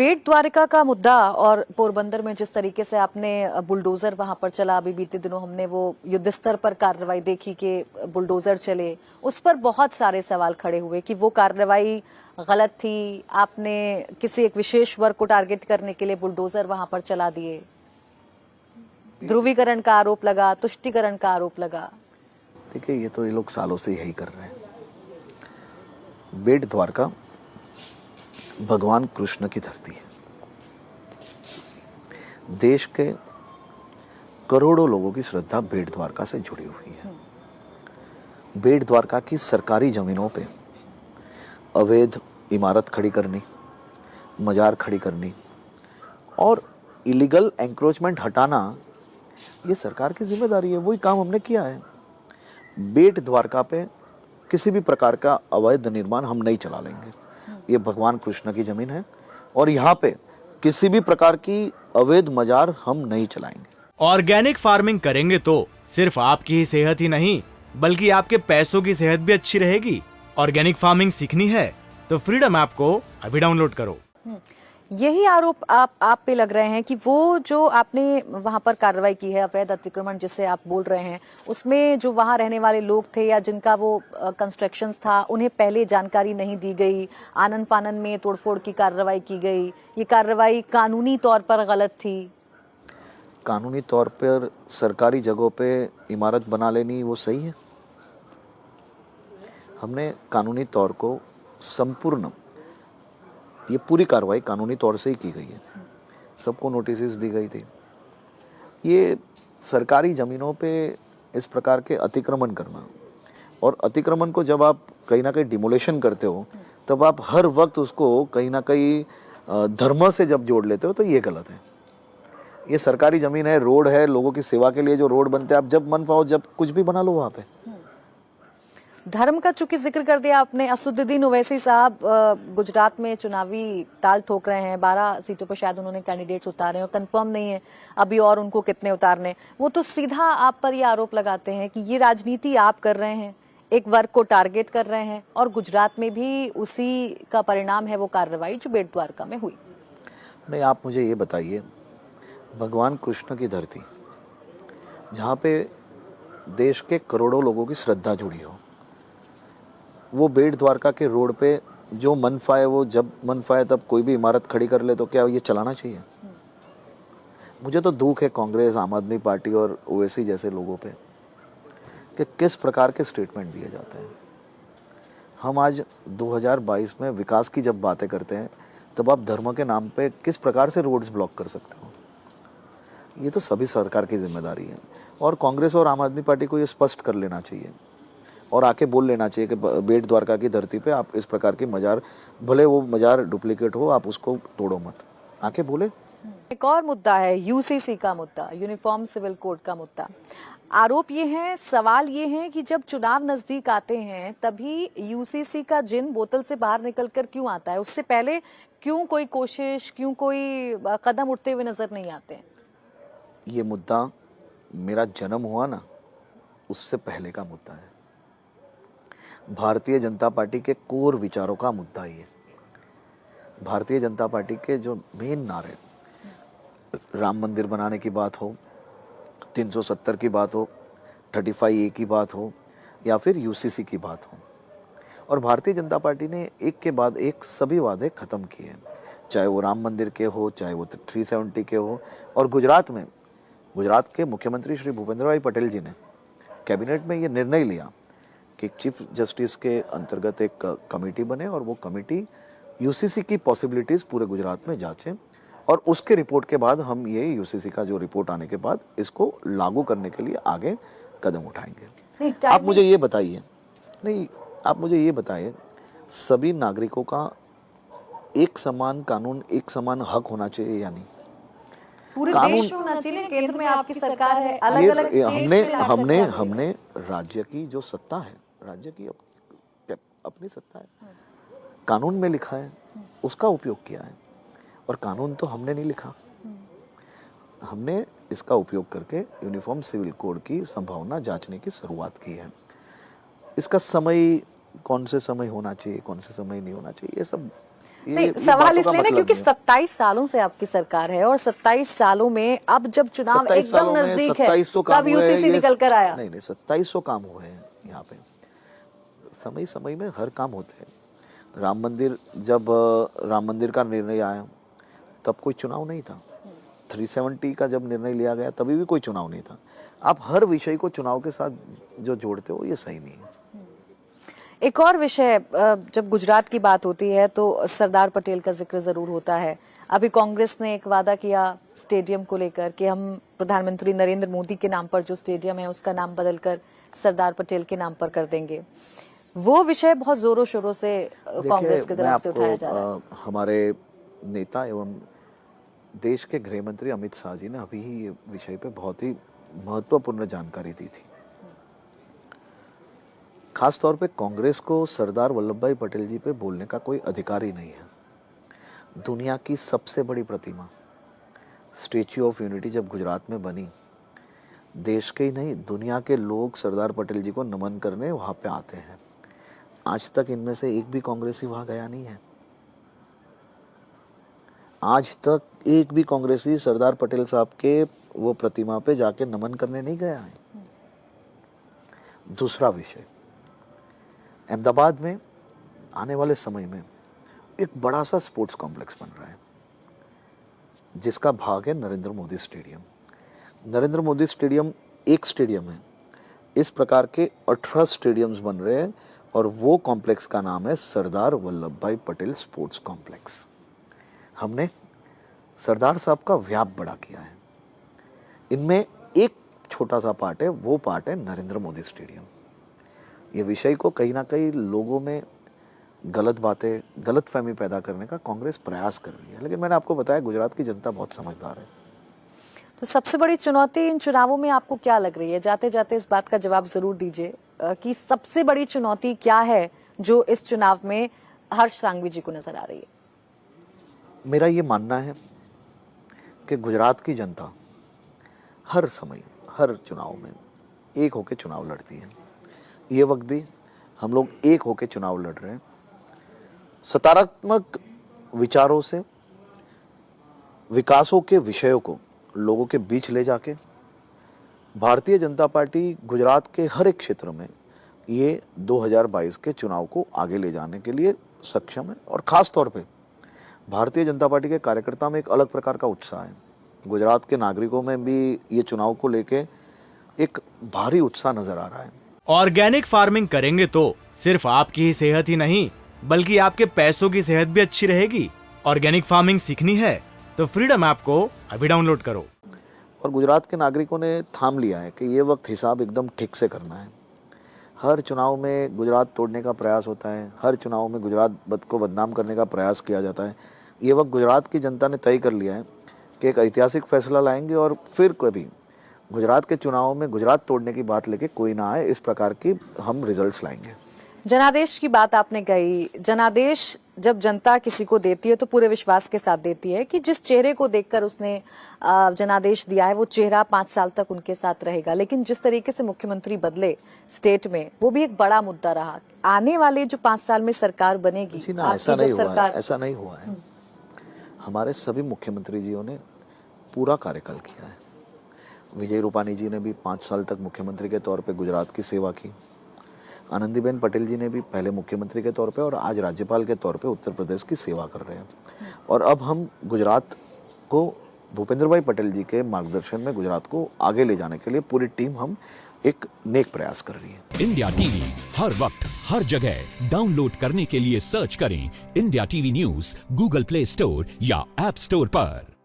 बेट द्वारका का मुद्दा और पोरबंदर में जिस तरीके से आपने बुलडोजर वहां पर चला, अभी बीते दिनों हमने वो युद्ध स्तर पर कार्रवाई देखी कि बुलडोजर चले, उस पर बहुत सारे सवाल खड़े हुए कि वो कार्रवाई गलत थी, आपने किसी एक विशेष वर्ग को टारगेट करने के लिए बुलडोजर वहां पर चला दिए, ध्रुवीकरण का आरोप लगा, तुष्टीकरण का आरोप लगा। देखिए, ये तो ये लोग सालों से यही कर रहे हैं। बेट द्वारका भगवान कृष्ण की धरती है। देश के करोड़ों लोगों की श्रद्धा बेट द्वारका से जुड़ी हुई है। बेट द्वारका की सरकारी जमीनों पे अवैध इमारत खड़ी करनी, मजार खड़ी करनी और इलीगल एंक्रोचमेंट हटाना, ये सरकार की जिम्मेदारी है। वही काम हमने किया है। बेट द्वारका पे किसी भी प्रकार का अवैध निर्माण हम नहीं चला लेंगे। ये भगवान कृष्ण की जमीन है और यहाँ पे किसी भी प्रकार की अवैध मजार हम नहीं चलाएंगे। ऑर्गेनिक फार्मिंग करेंगे तो सिर्फ आपकी ही सेहत ही नहीं, बल्कि आपके पैसों की सेहत भी अच्छी रहेगी। ऑर्गेनिक फार्मिंग सीखनी है तो फ्रीडम ऐप को अभी डाउनलोड करो। यही आरोप आप पे लग रहे हैं कि वो जो आपने वहां पर कार्रवाई की है, अवैध अतिक्रमण जिसे आप बोल रहे हैं, उसमें जो वहां रहने वाले लोग थे या जिनका वो कंस्ट्रक्शंस था, उन्हें पहले जानकारी नहीं दी गई, आनन फानन में तोड़फोड़ की कार्रवाई की गई, ये कार्रवाई कानूनी तौर पर गलत थी। कानूनी तौर पर सरकारी जगहों पे इमारत बना लेनी वो सही है? हमने कानूनी तौर को संपूर्ण, ये पूरी कार्रवाई कानूनी तौर से ही की गई है। सबको नोटिस दी गई थी। ये सरकारी ज़मीनों पे इस प्रकार के अतिक्रमण करना, और अतिक्रमण को जब आप कहीं ना कहीं डिमोलेशन करते हो, तब आप हर वक्त उसको कहीं ना कहीं धर्म से जब जोड़ लेते हो तो ये गलत है। ये सरकारी ज़मीन है, रोड है, लोगों की सेवा के लिए जो रोड बनते हैं, आप जब मन पाओ जब कुछ भी बना लो वहाँ पे। धर्म का चूंकि जिक्र कर दिया आपने, असदुद्दीन ओवैसी साहब गुजरात में चुनावी ताल ठोक रहे हैं। 12 सीटों पर शायद उन्होंने कैंडिडेट्स उतारे हैं और कंफर्म नहीं है अभी और उनको कितने उतारने। वो तो सीधा आप पर ये आरोप लगाते हैं कि ये राजनीति आप कर रहे हैं, एक वर्ग को टारगेट कर रहे हैं, और गुजरात में भी उसी का परिणाम है वो कार्रवाई जो बेट द्वारका में हुई। नहीं, आप मुझे ये बताइए, भगवान कृष्ण की धरती जहाँ पे देश के करोड़ों लोगों की श्रद्धा जुड़ी हो, वो बेट द्वारका के रोड पे जो मन फाए, वो जब मन फाए तब कोई भी इमारत खड़ी कर ले, तो क्या ये चलाना चाहिए? मुझे तो दुख है कांग्रेस, आम आदमी पार्टी और ओवैसी जैसे लोगों पे कि किस प्रकार के स्टेटमेंट दिए जाते हैं। हम आज 2022 में विकास की जब बातें करते हैं, तब आप धर्म के नाम पे किस प्रकार से रोड्स ब्लॉक कर सकते हो? ये तो सभी सरकार की जिम्मेदारी है, और कांग्रेस और आम आदमी पार्टी को ये स्पष्ट कर लेना चाहिए और आके बोल लेना चाहिए कि बेट द्वारका की धरती पे आप इस प्रकार की मजार, भले वो मजार डुप्लीकेट हो, आप उसको तोड़ो मत। आके बोले। एक और मुद्दा है यूसीसी का मुद्दा, यूनिफॉर्म सिविल कोड का मुद्दा। आरोप ये है, सवाल ये है कि जब चुनाव नजदीक आते हैं तभी यूसीसी का जिन बोतल से बाहर निकलकर क्यों आता है? उससे पहले क्यों कोई कोशिश, क्यों कोई कदम उठते हुए नजर नहीं आते हैं? ये मुद्दा मेरा जन्म हुआ ना, उससे पहले का मुद्दा है। भारतीय जनता पार्टी के कोर विचारों का मुद्दा ये। भारतीय जनता पार्टी के जो मेन नारे, राम मंदिर बनाने की बात हो, 370 की बात हो, 35A की बात हो, या फिर यूसीसी की बात हो, और भारतीय जनता पार्टी ने एक के बाद एक सभी वादे खत्म किए, चाहे वो राम मंदिर के हो, चाहे वो 370 के हो। और गुजरात में, गुजरात के मुख्यमंत्री श्री भूपेंद्र भाई पटेल जी ने कैबिनेट में ये निर्णय लिया कि चीफ जस्टिस के अंतर्गत एक कमेटी बने और वो कमेटी यूसीसी की पॉसिबिलिटीज़ पूरे गुजरात में जांचे, और उसके रिपोर्ट के बाद हम ये यूसीसी का जो रिपोर्ट आने के बाद इसको लागू करने के लिए आगे कदम उठाएंगे। आप मुझे ये बताइए, नहीं आप मुझे ये बताइए, सभी नागरिकों का एक समान कानून, एक समान हक होना चाहिए या नहीं? पूरे देश में होना चाहिए, केंद्र में आपकी सरकार है, अलग-अलग स्टेट्स में हमने राज्य की जो सत्ता है, राज्य की अपनी सत्ता है, कानून में लिखा है, उसका उपयोग किया है। और कानून तो हमने नहीं लिखा, हमने इसका उपयोग करके यूनिफॉर्म सिविल कोड की संभावना जांचने की शुरुआत की है। इसका समय, कौन से समय होना चाहिए, कौन से समय नहीं होना चाहिए, ये सब नहीं, ये सवाल बातों का इसलिए ना मतलब क्योंकि नहीं है। 27 सालों से आपकी सरकार है और 27 सालों में अब जब चुनाव 27 एकदम सालों में नजदीक है 2700 काम तब हुए हैं, यूसीसी ये निकल कर आया। नहीं 2700 काम हुए हैं यहाँ पे। समय समय में हर काम होते हैं। राम मंदिर, जब राम मंदिर का निर्णय आया तब कोई चुनाव नहीं था। 370 का जब निर्णय लिया गया तभी भी कोई चुनाव नहीं था। आप हर विषय को चुनाव के साथ जो जोड़ते हो ये सही नहीं है। एक और विषय, जब गुजरात की बात होती है तो सरदार पटेल का जिक्र जरूर होता है। अभी कांग्रेस ने एक वादा किया स्टेडियम को लेकर कि हम प्रधानमंत्री नरेंद्र मोदी के नाम पर जो स्टेडियम है उसका नाम बदलकर सरदार पटेल के नाम पर कर देंगे। वो विषय बहुत जोरों शोरों से कांग्रेस की देखिए, मैं तरफ से उठाया जा रहा है। आपको हमारे नेता एवं देश के गृह मंत्री अमित शाह जी ने अभी ही ये विषय पे बहुत ही महत्वपूर्ण जानकारी दी थी। खास तौर पे कांग्रेस को सरदार वल्लभ भाई पटेल जी पे बोलने का कोई अधिकार ही नहीं है। दुनिया की सबसे बड़ी प्रतिमा स्टैच्यू ऑफ यूनिटी जब गुजरात में बनी, देश के ही नहीं दुनिया के लोग सरदार पटेल जी को नमन करने वहाँ पे आते हैं। आज तक इनमें से एक भी कांग्रेसी वहाँ गया नहीं है। आज तक एक भी कांग्रेसी सरदार पटेल साहब के वो प्रतिमा पे जाके नमन करने नहीं गया है। दूसरा विषय, अहमदाबाद में आने वाले समय में एक बड़ा सा स्पोर्ट्स कॉम्प्लेक्स बन रहा है जिसका भाग है नरेंद्र मोदी स्टेडियम। नरेंद्र मोदी स्टेडियम एक स्टेडियम है, इस प्रकार के 18 स्टेडियम्स बन रहे हैं और वो कॉम्प्लेक्स का नाम है सरदार वल्लभ भाई पटेल स्पोर्ट्स कॉम्प्लेक्स। हमने सरदार साहब का व्याप बड़ा किया है। इनमें एक छोटा सा पार्ट है, वो पार्ट है नरेंद्र मोदी स्टेडियम। ये विषय को कहीं ना कहीं लोगों में गलत बातें, गलत फहमी पैदा करने का कांग्रेस प्रयास कर रही है, लेकिन मैंने आपको बताया गुजरात की जनता बहुत समझदार है। तो सबसे बड़ी चुनौती इन चुनावों में आपको क्या लग रही है? जाते जाते इस बात का जवाब जरूर दीजिए कि सबसे बड़ी चुनौती क्या है जो इस चुनाव में हर्ष सांघवी जी को नजर आ रही है? मेरा ये मानना है कि गुजरात की जनता हर समय, हर चुनाव में एक होकर चुनाव लड़ती है। ये वक्त भी हम लोग एक होकर चुनाव लड़ रहे हैं। सकारात्मक विचारों से विकासों के विषयों को लोगों के बीच ले जाके भारतीय जनता पार्टी गुजरात के हर एक क्षेत्र में ये 2022 के चुनाव को आगे ले जाने के लिए सक्षम है। और ख़ास तौर पे भारतीय जनता पार्टी के कार्यकर्ता में एक अलग प्रकार का उत्साह है। गुजरात के नागरिकों में भी ये चुनाव को लेके एक भारी उत्साह नजर आ रहा है। ऑर्गेनिक फार्मिंग करेंगे तो सिर्फ आपकी ही सेहत ही नहीं बल्कि आपके पैसों की सेहत भी अच्छी रहेगी। ऑर्गेनिक फार्मिंग सीखनी है तो फ्रीडम ऐप को अभी डाउनलोड करो। और गुजरात के नागरिकों ने थाम लिया है कि ये वक्त हिसाब एकदम ठीक से करना है। हर चुनाव में गुजरात तोड़ने का प्रयास होता है, हर चुनाव में गुजरात को बदनाम करने का प्रयास किया जाता है। ये वक्त गुजरात की जनता ने तय कर लिया है कि एक ऐतिहासिक फैसला लाएंगे और फिर कभी गुजरात के चुनाव में गुजरात तोड़ने की बात लेके कोई ना आए, इस प्रकार की हम रिजल्ट्स लाएंगे। जनादेश की बात आपने कही। जनादेश जब जनता किसी को देती है तो पूरे विश्वास के साथ देती है कि जिस चेहरे को देखकर उसने जनादेश दिया है वो चेहरा 5 साल तक उनके साथ रहेगा। लेकिन जिस तरीके से मुख्यमंत्री बदले स्टेट में, वो भी एक बड़ा मुद्दा रहा। आने वाले जो 5 साल में सरकार बनेगी, ऐसा नहीं हुआ है। हमारे सभी मुख्यमंत्री जियों ने पूरा कार्यकाल किया है। विजय रूपानी जी ने भी 5 साल तक मुख्यमंत्री के तौर पे गुजरात की सेवा की। आनंदीबेन पटेल जी ने भी पहले मुख्यमंत्री के तौर पे और आज राज्यपाल के तौर पे उत्तर प्रदेश की सेवा कर रहे हैं। और अब हम गुजरात को भूपेंद्र भाई पटेल जी के मार्गदर्शन में गुजरात को आगे ले जाने के लिए पूरी टीम हम एक नेक प्रयास कर रही है। इंडिया टीवी हर वक्त हर जगह डाउनलोड करने के लिए सर्च करें India TV news Google play store या ऐप स्टोर पर।